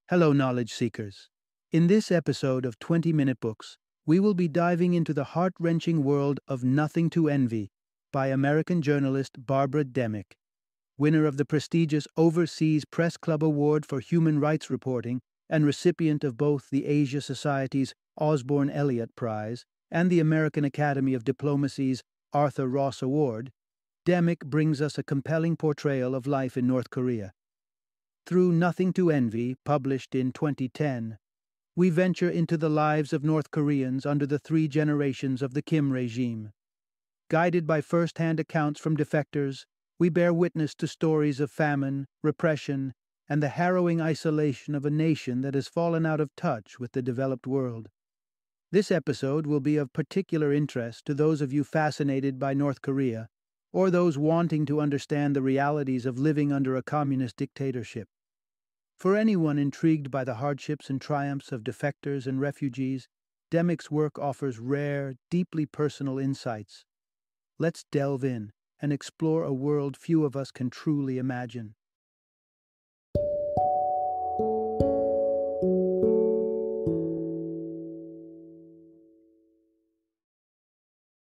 Hello, knowledge seekers. In this episode of 20-Minute Books, we will be diving into the heart-wrenching world of Nothing to Envy by American journalist Barbara Demick, winner of the prestigious Overseas Press Club Award for Human Rights Reporting and recipient of both the Asia Society's Osborne Elliott Prize and the American Academy of Diplomacy's Arthur Ross Award. Demick brings us a compelling portrayal of life in North Korea. Through Nothing to Envy, published in 2010, we venture into the lives of North Koreans under the three generations of the Kim regime. Guided by first-hand accounts from defectors, we bear witness to stories of famine, repression, and the harrowing isolation of a nation that has fallen out of touch with the developed world. This episode will be of particular interest to those of you fascinated by North Korea, or those wanting to understand the realities of living under a communist dictatorship. For anyone intrigued by the hardships and triumphs of defectors and refugees, Demick's work offers rare, deeply personal insights. Let's delve in and explore a world few of us can truly imagine.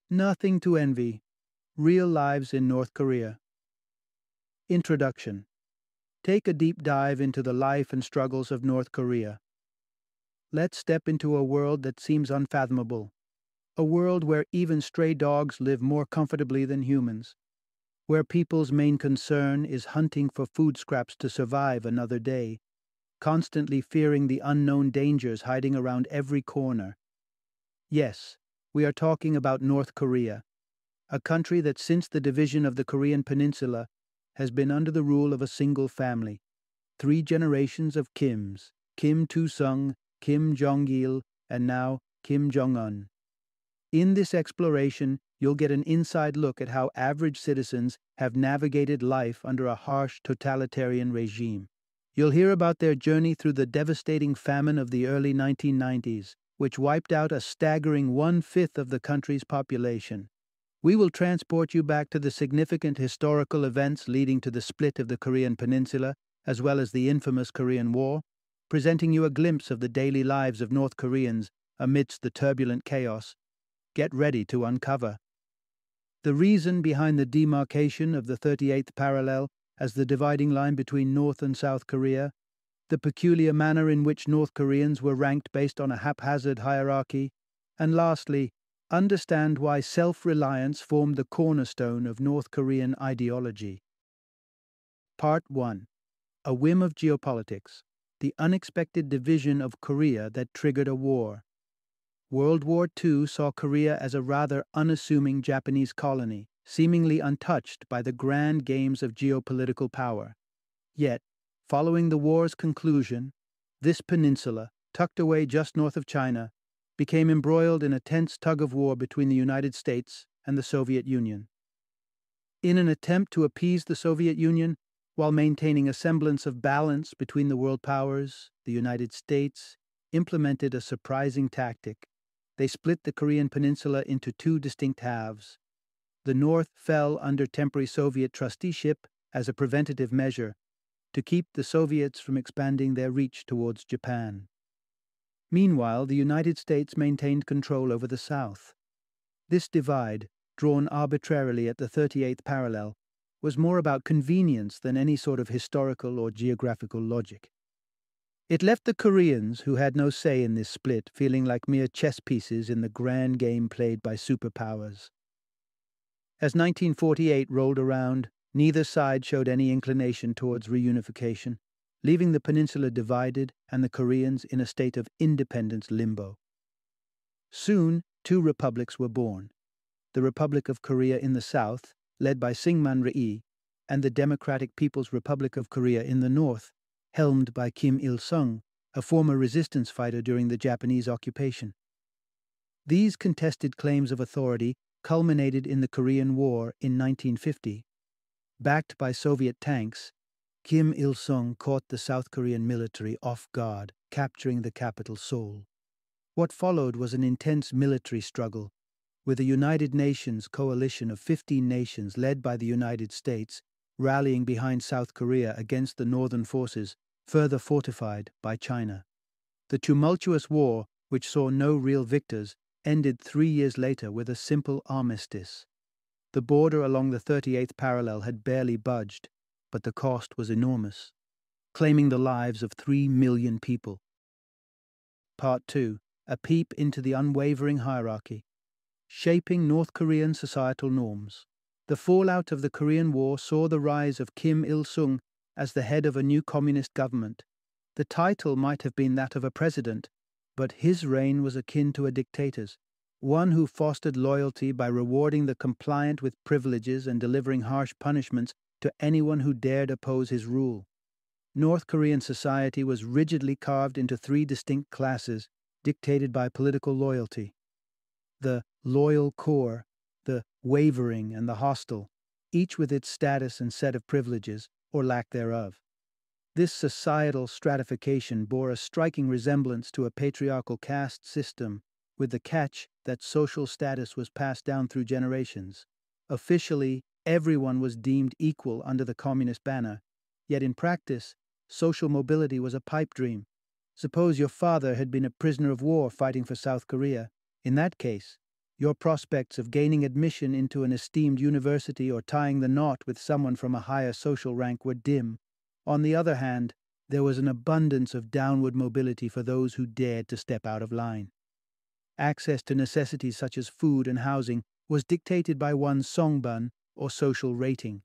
Nothing to Envy: Real Lives in North Korea. Introduction. Take a deep dive into the life and struggles of North Korea. Let's step into a world that seems unfathomable, a world where even stray dogs live more comfortably than humans, where people's main concern is hunting for food scraps to survive another day, constantly fearing the unknown dangers hiding around every corner. Yes, we are talking about North Korea, a country that since the division of the Korean Peninsula has been under the rule of a single family, three generations of Kims: Kim Tu-sung, Kim Jong-il, and now Kim Jong-un. In this exploration, you'll get an inside look at how average citizens have navigated life under a harsh totalitarian regime. You'll hear about their journey through the devastating famine of the early 1990s, which wiped out a staggering 1/5 of the country's population. We will transport you back to the significant historical events leading to the split of the Korean Peninsula, as well as the infamous Korean War, presenting you a glimpse of the daily lives of North Koreans amidst the turbulent chaos. Get ready to uncover the reason behind the demarcation of the 38th parallel as the dividing line between North and South Korea, the peculiar manner in which North Koreans were ranked based on a haphazard hierarchy, and lastly, understand why self-reliance formed the cornerstone of North Korean ideology. Part 1. A Whim of Geopolitics: The Unexpected Division of Korea That Triggered a War. World War II saw Korea as a rather unassuming Japanese colony, seemingly untouched by the grand games of geopolitical power. Yet, following the war's conclusion, this peninsula, tucked away just north of China, became embroiled in a tense tug-of-war between the United States and the Soviet Union. In an attempt to appease the Soviet Union, while maintaining a semblance of balance between the world powers, the United States implemented a surprising tactic. They split the Korean peninsula into two distinct halves. The North fell under temporary Soviet trusteeship as a preventative measure to keep the Soviets from expanding their reach towards Japan. Meanwhile, the United States maintained control over the South. This divide, drawn arbitrarily at the 38th parallel, was more about convenience than any sort of historical or geographical logic. It left the Koreans, who had no say in this split, feeling like mere chess pieces in the grand game played by superpowers. As 1948 rolled around, neither side showed any inclination towards reunification, leaving the peninsula divided and the Koreans in a state of independence limbo. Soon, two republics were born: the Republic of Korea in the south, led by Syngman Rhee, and the Democratic People's Republic of Korea in the north, helmed by Kim Il-sung, a former resistance fighter during the Japanese occupation. These contested claims of authority culminated in the Korean War in 1950. Backed by Soviet tanks, Kim Il-sung caught the South Korean military off guard, capturing the capital, Seoul. What followed was an intense military struggle, with a United Nations coalition of 15 nations led by the United States rallying behind South Korea against the northern forces further fortified by China. The tumultuous war, which saw no real victors, ended 3 years later with a simple armistice. The border along the 38th parallel had barely budged, but the cost was enormous, claiming the lives of 3 million people. Part 2. A peep into the unwavering hierarchy. Shaping North Korean societal norms. The fallout of the Korean War saw the rise of Kim Il-sung as the head of a new communist government. The title might have been that of a president, but his reign was akin to a dictator's, one who fostered loyalty by rewarding the compliant with privileges and delivering harsh punishments to anyone who dared oppose his rule. North Korean society was rigidly carved into 3 distinct classes, dictated by political loyalty. The loyal core, the wavering, and the hostile, each with its status and set of privileges, or lack thereof. This societal stratification bore a striking resemblance to a patriarchal caste system, with the catch that social status was passed down through generations. Officially, everyone was deemed equal under the communist banner, yet in practice, social mobility was a pipe dream. Suppose your father had been a prisoner of war fighting for South Korea. In that case, your prospects of gaining admission into an esteemed university or tying the knot with someone from a higher social rank were dim. On the other hand, there was an abundance of downward mobility for those who dared to step out of line. Access to necessities such as food and housing was dictated by one's songbun, or social rating.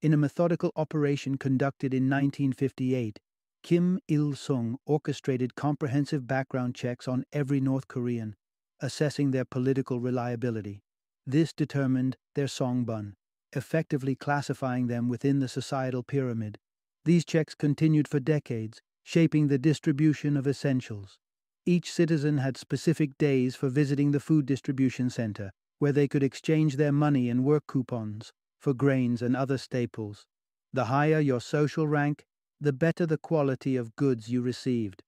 In a methodical operation conducted in 1958, Kim Il-sung orchestrated comprehensive background checks on every North Korean, assessing their political reliability. This determined their songbun, effectively classifying them within the societal pyramid. These checks continued for decades, shaping the distribution of essentials. Each citizen had specific days for visiting the food distribution center, where they could exchange their money and work coupons for grains and other staples. The higher your social rank, the better the quality of goods you received.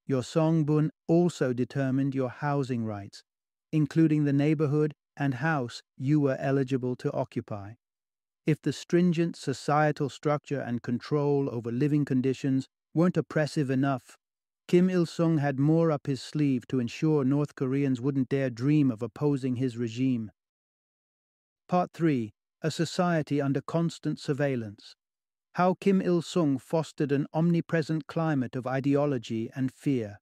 Your songbun also determined your housing rights, including the neighborhood and house you were eligible to occupy. If the stringent societal structure and control over living conditions weren't oppressive enough, Kim Il-sung had more up his sleeve to ensure North Koreans wouldn't dare dream of opposing his regime. Part 3. A society under constant surveillance. How Kim Il-sung fostered an omnipresent climate of ideology and fear.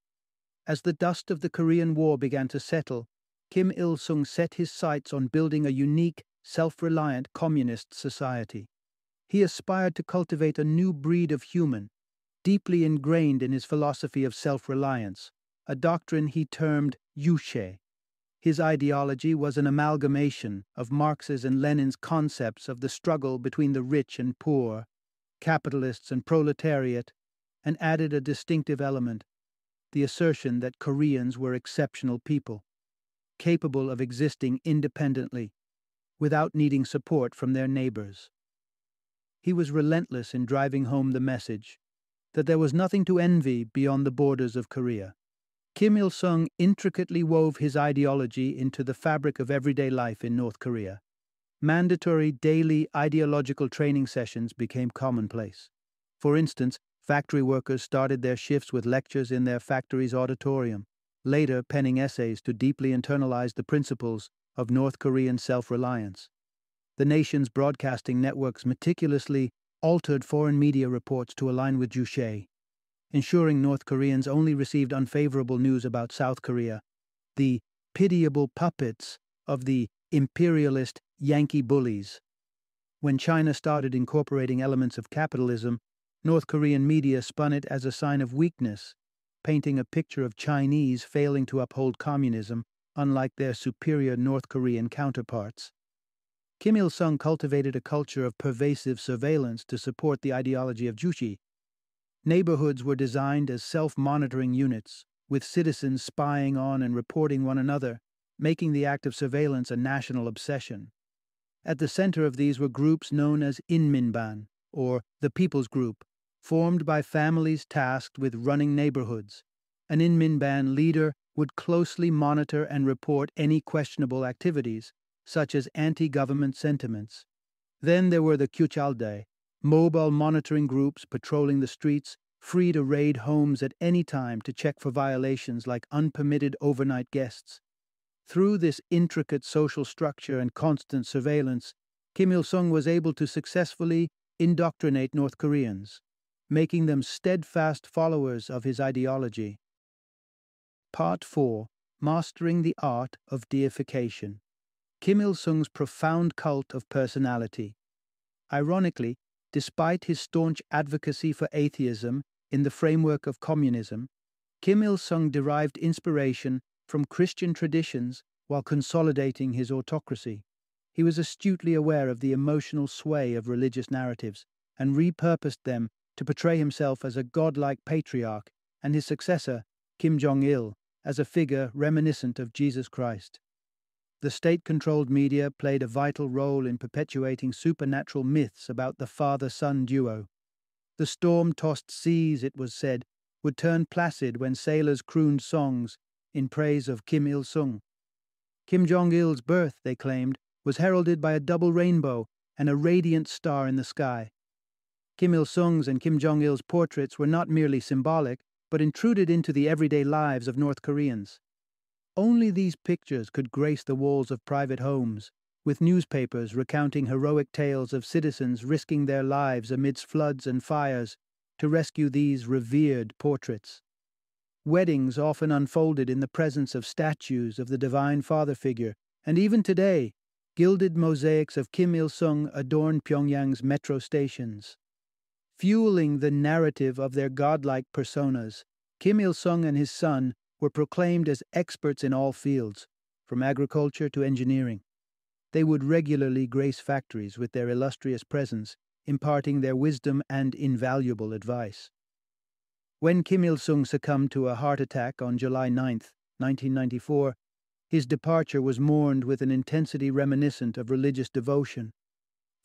As the dust of the Korean War began to settle, Kim Il-sung set his sights on building a unique, self-reliant communist society. He aspired to cultivate a new breed of human, deeply ingrained in his philosophy of self-reliance, a doctrine he termed Juche. His ideology was an amalgamation of Marx's and Lenin's concepts of the struggle between the rich and poor, capitalists and proletariat, and added a distinctive element: the assertion that Koreans were exceptional people, capable of existing independently, without needing support from their neighbors. He was relentless in driving home the message that there was nothing to envy beyond the borders of Korea. Kim Il-sung intricately wove his ideology into the fabric of everyday life in North Korea. Mandatory daily ideological training sessions became commonplace. For instance, factory workers started their shifts with lectures in their factory's auditorium, later penning essays to deeply internalize the principles of North Korean self-reliance. The nation's broadcasting networks meticulously altered foreign media reports to align with Juche, ensuring North Koreans only received unfavorable news about South Korea, the pitiable puppets of the imperialist Yankee bullies. When China started incorporating elements of capitalism, North Korean media spun it as a sign of weakness, painting a picture of Chinese failing to uphold communism, unlike their superior North Korean counterparts. Kim Il-sung cultivated a culture of pervasive surveillance to support the ideology of Juche. Neighborhoods were designed as self-monitoring units, with citizens spying on and reporting one another, making the act of surveillance a national obsession. At the center of these were groups known as Inminban, or the People's Group, formed by families tasked with running neighborhoods. An Inminban leader would closely monitor and report any questionable activities, such as anti-government sentiments. Then there were the Kyuchaldae, mobile monitoring groups patrolling the streets, free to raid homes at any time to check for violations like unpermitted overnight guests. Through this intricate social structure and constant surveillance, Kim Il-sung was able to successfully indoctrinate North Koreans, making them steadfast followers of his ideology. Part 4. Mastering the Art of Deification. Kim Il-sung's profound cult of personality. Ironically, despite his staunch advocacy for atheism in the framework of communism, Kim Il-sung derived inspiration from Christian traditions while consolidating his autocracy. He was astutely aware of the emotional sway of religious narratives and repurposed them to portray himself as a godlike patriarch and his successor, Kim Jong-il, as a figure reminiscent of Jesus Christ. The state-controlled media played a vital role in perpetuating supernatural myths about the father-son duo. The storm-tossed seas, it was said, would turn placid when sailors crooned songs in praise of Kim Il-sung. Kim Jong-il's birth, they claimed, was heralded by a double rainbow and a radiant star in the sky. Kim Il-sung's and Kim Jong-il's portraits were not merely symbolic, but intruded into the everyday lives of North Koreans. Only these pictures could grace the walls of private homes, with newspapers recounting heroic tales of citizens risking their lives amidst floods and fires to rescue these revered portraits. Weddings often unfolded in the presence of statues of the Divine Father figure, and even today, gilded mosaics of Kim Il-sung adorn Pyongyang's metro stations. Fueling the narrative of their godlike personas, Kim Il-sung and his son were proclaimed as experts in all fields, from agriculture to engineering. They would regularly grace factories with their illustrious presence, imparting their wisdom and invaluable advice. When Kim Il-sung succumbed to a heart attack on July 9, 1994, his departure was mourned with an intensity reminiscent of religious devotion.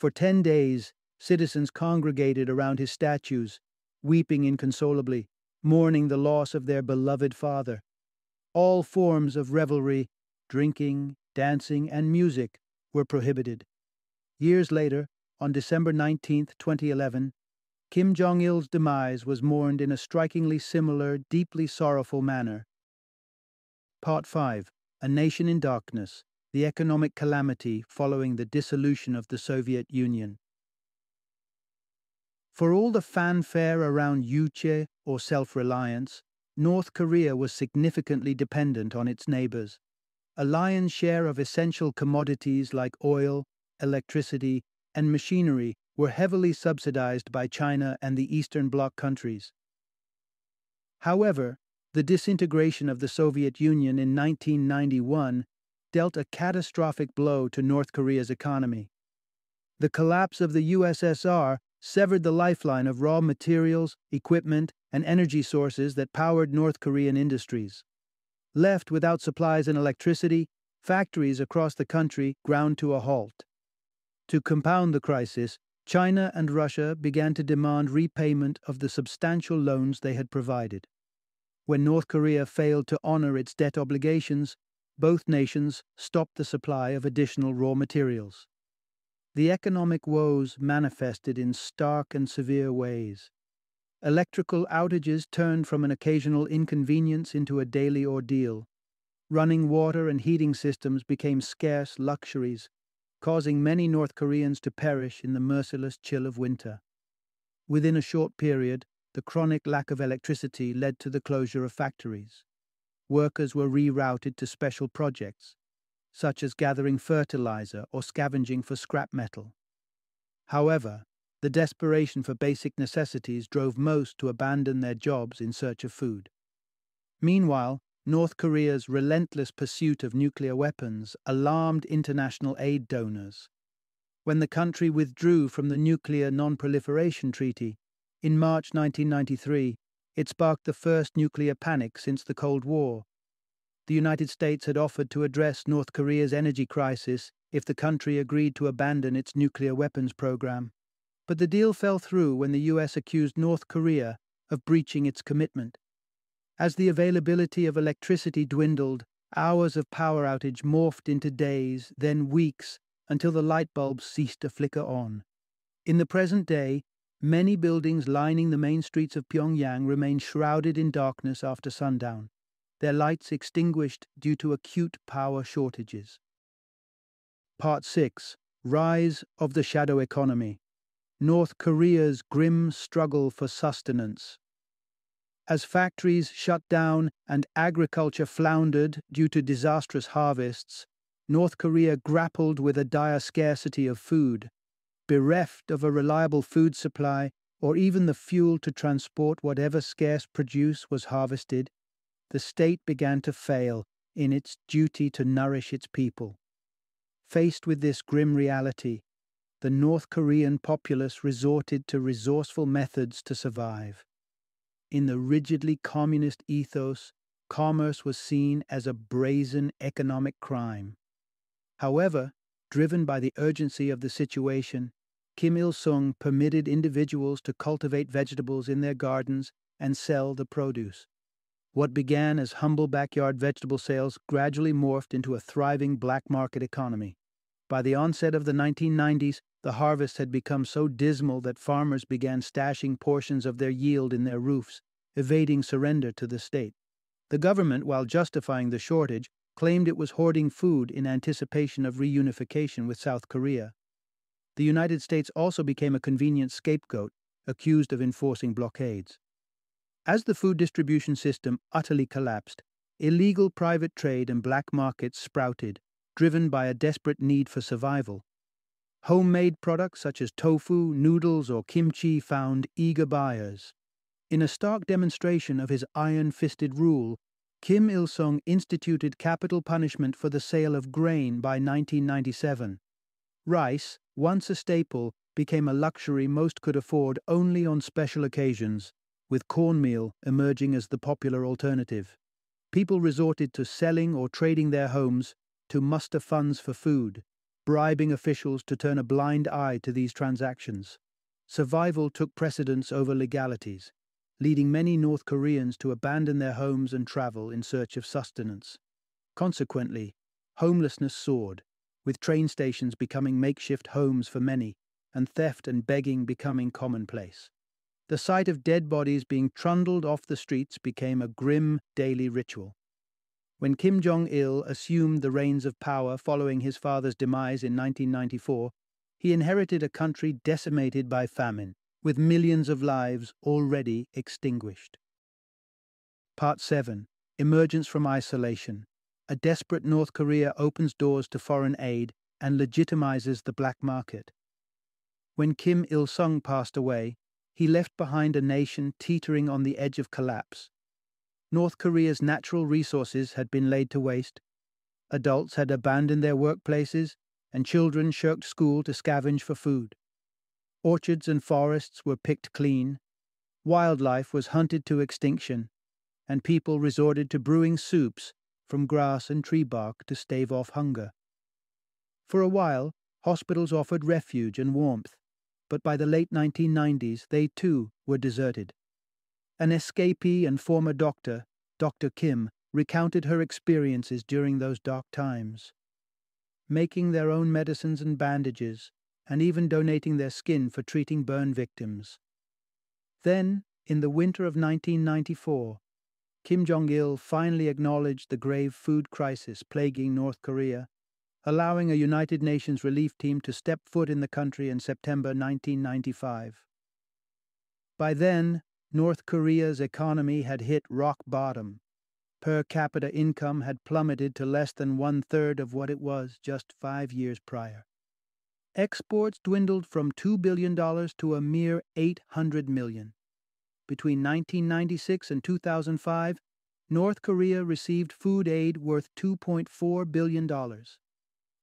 For 10 days, citizens congregated around his statues, weeping inconsolably, mourning the loss of their beloved father. All forms of revelry, drinking, dancing, and music were prohibited. Years later, on December 19, 2011, Kim Jong-il's demise was mourned in a strikingly similar, deeply sorrowful manner. Part 5. A Nation in Darkness, the Economic Calamity Following the Dissolution of the Soviet Union. For all the fanfare around yuche, or self-reliance, North Korea was significantly dependent on its neighbors. A lion's share of essential commodities like oil, electricity, and machinery were heavily subsidized by China and the Eastern Bloc countries. However, the disintegration of the Soviet Union in 1991 dealt a catastrophic blow to North Korea's economy. The collapse of the USSR severed the lifeline of raw materials, equipment, and energy sources that powered North Korean industries. Left without supplies and electricity, factories across the country ground to a halt. To compound the crisis, China and Russia began to demand repayment of the substantial loans they had provided. When North Korea failed to honor its debt obligations, both nations stopped the supply of additional raw materials. The economic woes manifested in stark and severe ways. Electrical outages turned from an occasional inconvenience into a daily ordeal. Running water and heating systems became scarce luxuries, causing many North Koreans to perish in the merciless chill of winter. Within a short period, the chronic lack of electricity led to the closure of factories. Workers were rerouted to special projects, such as gathering fertilizer or scavenging for scrap metal. However, the desperation for basic necessities drove most to abandon their jobs in search of food. Meanwhile, North Korea's relentless pursuit of nuclear weapons alarmed international aid donors. When the country withdrew from the Nuclear Non-Proliferation Treaty in March 1993, it sparked the first nuclear panic since the Cold War. The United States had offered to address North Korea's energy crisis if the country agreed to abandon its nuclear weapons program. But the deal fell through when the U.S. accused North Korea of breaching its commitment. As the availability of electricity dwindled, hours of power outage morphed into days, then weeks, until the light bulbs ceased to flicker on. In the present day, Many buildings lining the main streets of Pyongyang remain shrouded in darkness after sundown, their lights extinguished due to acute power shortages. Part 6. Rise of the Shadow Economy. North Korea's grim struggle for sustenance. As factories shut down and agriculture floundered due to disastrous harvests, North Korea grappled with a dire scarcity of food. Bereft of a reliable food supply or even the fuel to transport whatever scarce produce was harvested, the state began to fail in its duty to nourish its people. Faced with this grim reality, the North Korean populace resorted to resourceful methods to survive. In the rigidly communist ethos, commerce was seen as a brazen economic crime. However, driven by the urgency of the situation, Kim Il-sung permitted individuals to cultivate vegetables in their gardens and sell the produce. What began as humble backyard vegetable sales gradually morphed into a thriving black market economy. By the onset of the 1990s, the harvest had become so dismal that farmers began stashing portions of their yield in their roofs, evading surrender to the state. The government, while justifying the shortage, claimed it was hoarding food in anticipation of reunification with South Korea. The United States also became a convenient scapegoat, accused of enforcing blockades. As the food distribution system utterly collapsed, illegal private trade and black markets sprouted, driven by a desperate need for survival. Homemade products such as tofu, noodles, or kimchi found eager buyers. In a stark demonstration of his iron-fisted rule, Kim Il-sung instituted capital punishment for the sale of grain by 1997. Rice, once a staple, became a luxury most could afford only on special occasions, with cornmeal emerging as the popular alternative. People resorted to selling or trading their homes to muster funds for food, bribing officials to turn a blind eye to these transactions. Survival took precedence over legalities, leading many North Koreans to abandon their homes and travel in search of sustenance. Consequently, homelessness soared, with train stations becoming makeshift homes for many, and theft and begging becoming commonplace. The sight of dead bodies being trundled off the streets became a grim daily ritual. When Kim Jong-il assumed the reins of power following his father's demise in 1994, he inherited a country decimated by famine, with millions of lives already extinguished. Part 7. Emergence from isolation. A desperate North Korea opens doors to foreign aid and legitimizes the black market. When Kim Il-sung passed away, he left behind a nation teetering on the edge of collapse. North Korea's natural resources had been laid to waste. Adults had abandoned their workplaces, and children shirked school to scavenge for food. Orchards and forests were picked clean. Wildlife was hunted to extinction, and people resorted to brewing soups from grass and tree bark to stave off hunger. For a while, hospitals offered refuge and warmth, but by the late 1990s they too were deserted. An escapee and former doctor, Dr. Kim, recounted her experiences during those dark times. Making their own medicines and bandages, and even donating their skin for treating burn victims. Then, in the winter of 1994, Kim Jong-il finally acknowledged the grave food crisis plaguing North Korea, allowing a United Nations relief team to step foot in the country in September 1995. By then, North Korea's economy had hit rock bottom. Per capita income had plummeted to less than one-third of what it was just 5 years prior. Exports dwindled from $2 billion to a mere $800 million. Between 1996 and 2005, North Korea received food aid worth $2.4 billion.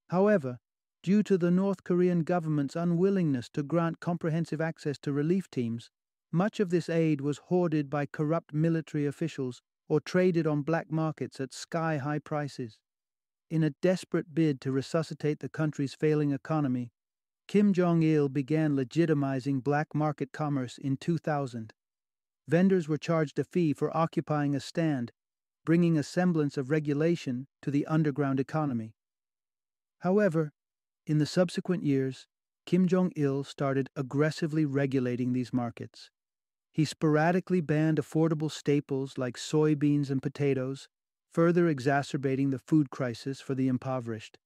However, due to the North Korean government's unwillingness to grant comprehensive access to relief teams, much of this aid was hoarded by corrupt military officials or traded on black markets at sky-high prices. In a desperate bid to resuscitate the country's failing economy, Kim Jong-il began legitimizing black market commerce in 2000. Vendors were charged a fee for occupying a stand, bringing a semblance of regulation to the underground economy. However, in the subsequent years, Kim Jong-il started aggressively regulating these markets. He sporadically banned affordable staples like soybeans and potatoes, further exacerbating the food crisis for the impoverished.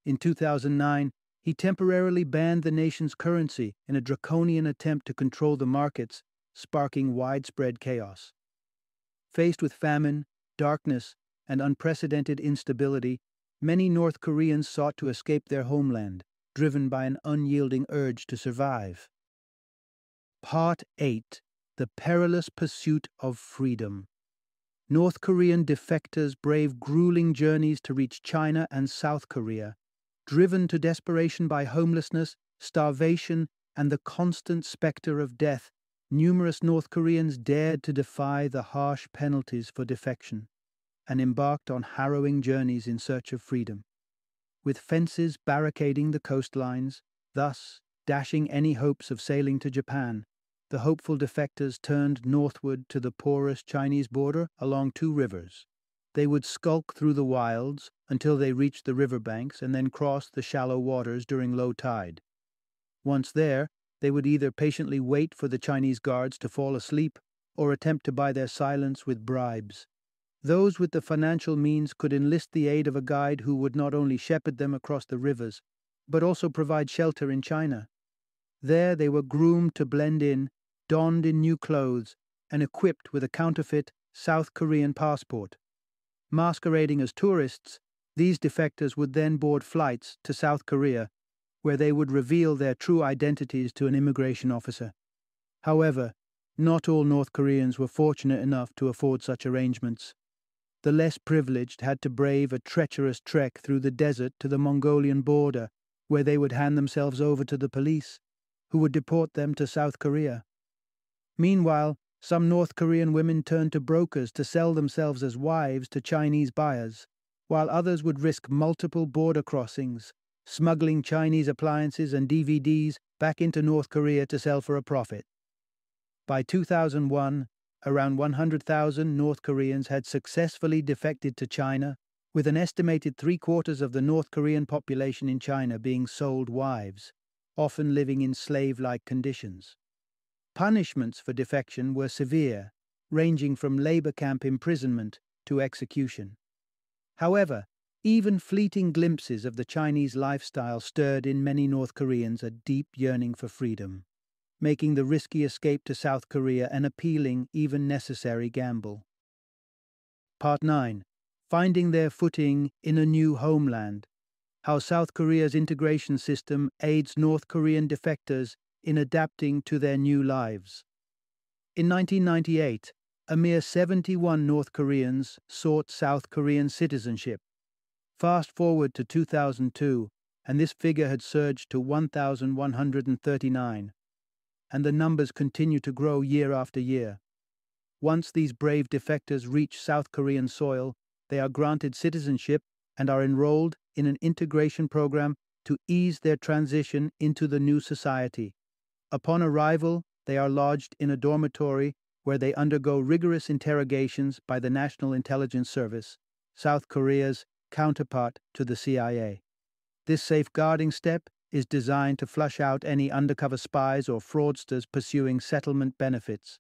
In 2009, he temporarily banned the nation's currency in a draconian attempt to control the markets, sparking widespread chaos. Faced with famine, darkness, and unprecedented instability, many North Koreans sought to escape their homeland, driven by an unyielding urge to survive. Part 8: The Perilous Pursuit of Freedom. North Korean defectors brave grueling journeys to reach China and South Korea. Driven to desperation by homelessness, starvation, and the constant specter of death, numerous North Koreans dared to defy the harsh penalties for defection and embarked on harrowing journeys in search of freedom. With fences barricading the coastlines, thus dashing any hopes of sailing to Japan, the hopeful defectors turned northward to the porous Chinese border along two rivers. They would skulk through the wilds until they reached the riverbanks and then cross the shallow waters during low tide. Once there, they would either patiently wait for the Chinese guards to fall asleep or attempt to buy their silence with bribes. Those with the financial means could enlist the aid of a guide who would not only shepherd them across the rivers, but also provide shelter in China. There they were groomed to blend in, donned in new clothes, and equipped with a counterfeit South Korean passport. Masquerading as tourists, these defectors would then board flights to South Korea, where they would reveal their true identities to an immigration officer. However, not all North Koreans were fortunate enough to afford such arrangements. The less privileged had to brave a treacherous trek through the desert to the Mongolian border, where they would hand themselves over to the police, who would deport them to South Korea. Meanwhile, some North Korean women turned to brokers to sell themselves as wives to Chinese buyers, while others would risk multiple border crossings, smuggling Chinese appliances and DVDs back into North Korea to sell for a profit. By 2001, around 100,000 North Koreans had successfully defected to China, with an estimated three-quarters of the North Korean population in China being sold wives, often living in slave-like conditions. Punishments for defection were severe, ranging from labor camp imprisonment to execution. However, even fleeting glimpses of the Chinese lifestyle stirred in many North Koreans a deep yearning for freedom, making the risky escape to South Korea an appealing, even necessary gamble. Part 9: Finding their footing in a new homeland. How South Korea's integration system aids North Korean defectors in adapting to their new lives. In 1998, a mere 71 North Koreans sought South Korean citizenship. Fast forward to 2002, and this figure had surged to 1,139, and the numbers continue to grow year after year. Once these brave defectors reach South Korean soil, they are granted citizenship and are enrolled in an integration program to ease their transition into the new society. Upon arrival, they are lodged in a dormitory where they undergo rigorous interrogations by the National Intelligence Service, South Korea's counterpart to the CIA. This safeguarding step is designed to flush out any undercover spies or fraudsters pursuing settlement benefits.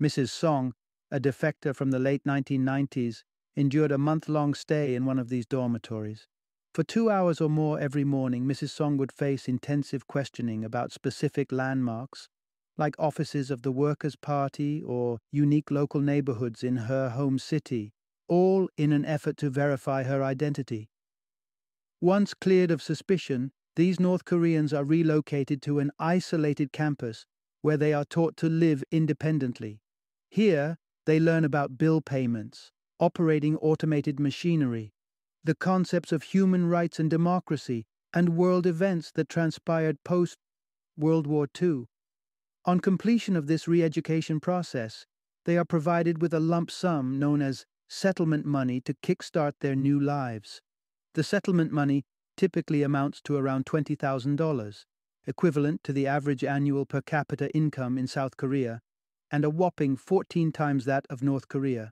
Mrs. Song, a defector from the late 1990s, endured a month-long stay in one of these dormitories. For 2 hours or more every morning, Mrs. Song would face intensive questioning about specific landmarks, like offices of the Workers' Party or unique local neighborhoods in her home city, all in an effort to verify her identity. Once cleared of suspicion, these North Koreans are relocated to an isolated campus where they are taught to live independently. Here, they learn about bill payments, operating automated machinery, the concepts of human rights and democracy, and world events that transpired post-World War II. On completion of this re-education process, they are provided with a lump sum known as settlement money to kickstart their new lives. The settlement money typically amounts to around $20,000, equivalent to the average annual per capita income in South Korea, and a whopping 14 times that of North Korea.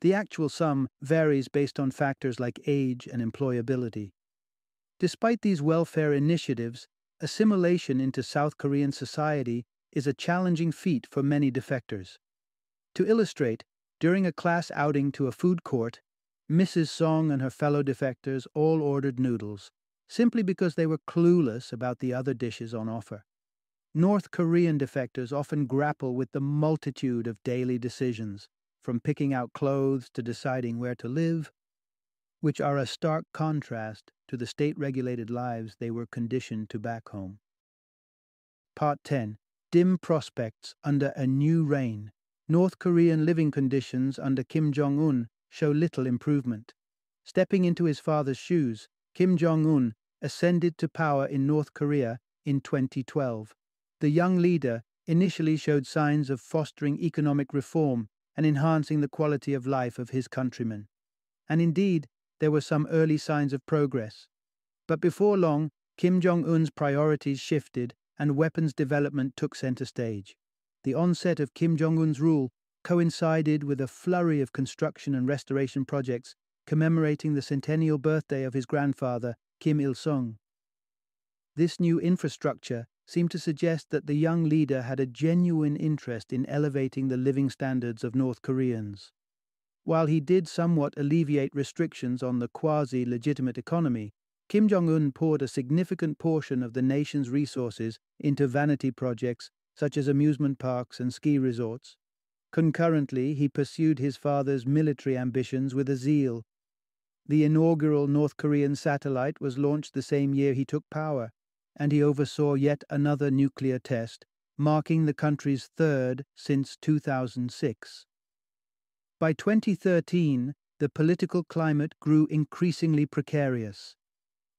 The actual sum varies based on factors like age and employability. Despite these welfare initiatives, Assimilation into South Korean society is a challenging feat for many defectors. To illustrate, during a class outing to a food court, Mrs. Song and her fellow defectors all ordered noodles, simply because they were clueless about the other dishes on offer. North Korean defectors often grapple with the multitude of daily decisions, from picking out clothes to deciding where to live, which are a stark contrast to the state-regulated lives they were conditioned to back home. Part 10. Dim Prospects Under a New Reign. North Korean living conditions under Kim Jong-un show little improvement. Stepping into his father's shoes, Kim Jong-un ascended to power in North Korea in 2012. The young leader initially showed signs of fostering economic reform and enhancing the quality of life of his countrymen. And indeed, there were some early signs of progress. But before long, Kim Jong-un's priorities shifted and weapons development took center stage. The onset of Kim Jong-un's rule coincided with a flurry of construction and restoration projects commemorating the centennial birthday of his grandfather, Kim Il-sung. This new infrastructure seemed to suggest that the young leader had a genuine interest in elevating the living standards of North Koreans. While he did somewhat alleviate restrictions on the quasi-legitimate economy, Kim Jong-un poured a significant portion of the nation's resources into vanity projects such as amusement parks and ski resorts. Concurrently, he pursued his father's military ambitions with a zeal. The inaugural North Korean satellite was launched the same year he took power, and he oversaw yet another nuclear test, marking the country's third since 2006. By 2013, the political climate grew increasingly precarious.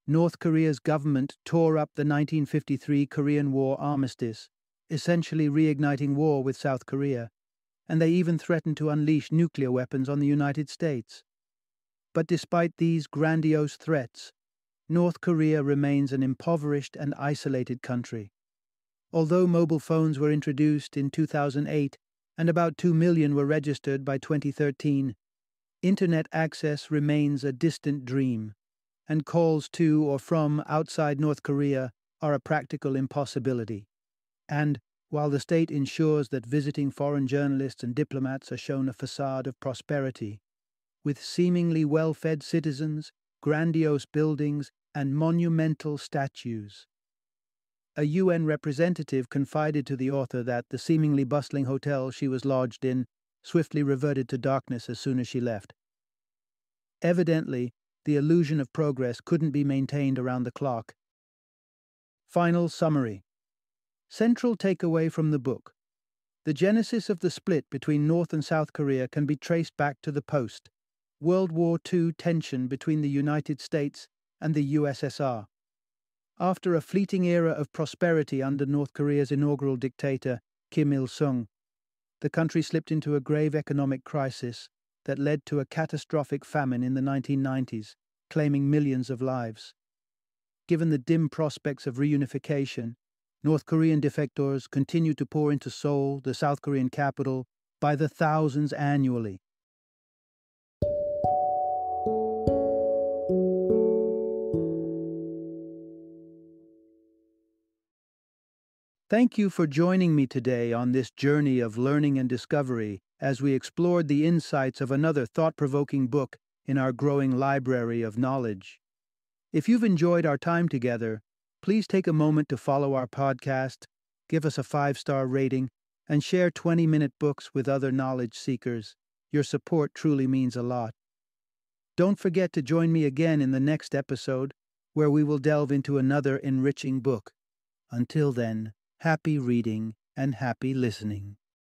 North Korea's government tore up the 1953 Korean War armistice, essentially reigniting war with South Korea, and they even threatened to unleash nuclear weapons on the United States. But despite these grandiose threats, North Korea remains an impoverished and isolated country. Although mobile phones were introduced in 2008 and about 2 million were registered by 2013, internet access remains a distant dream, and calls to or from outside North Korea are a practical impossibility. And, while the state ensures that visiting foreign journalists and diplomats are shown a facade of prosperity, with seemingly well-fed citizens, grandiose buildings, and monumental statues. A UN representative confided to the author that the seemingly bustling hotel she was lodged in swiftly reverted to darkness as soon as she left. Evidently, the illusion of progress couldn't be maintained around the clock. Final summary. Central takeaway from the book. The genesis of the split between North and South Korea can be traced back to the post-World War II tension between the United States and the USSR. After a fleeting era of prosperity under North Korea's inaugural dictator, Kim Il-sung, the country slipped into a grave economic crisis that led to a catastrophic famine in the 1990s, claiming millions of lives. Given the dim prospects of reunification, North Korean defectors continue to pour into Seoul, the South Korean capital, by the thousands annually. Thank you for joining me today on this journey of learning and discovery as we explored the insights of another thought-provoking book in our growing library of knowledge. If you've enjoyed our time together, please take a moment to follow our podcast, give us a 5-star rating, and share 20-minute books with other knowledge seekers. Your support truly means a lot. Don't forget to join me again in the next episode, where we will delve into another enriching book. Until then, happy reading and happy listening.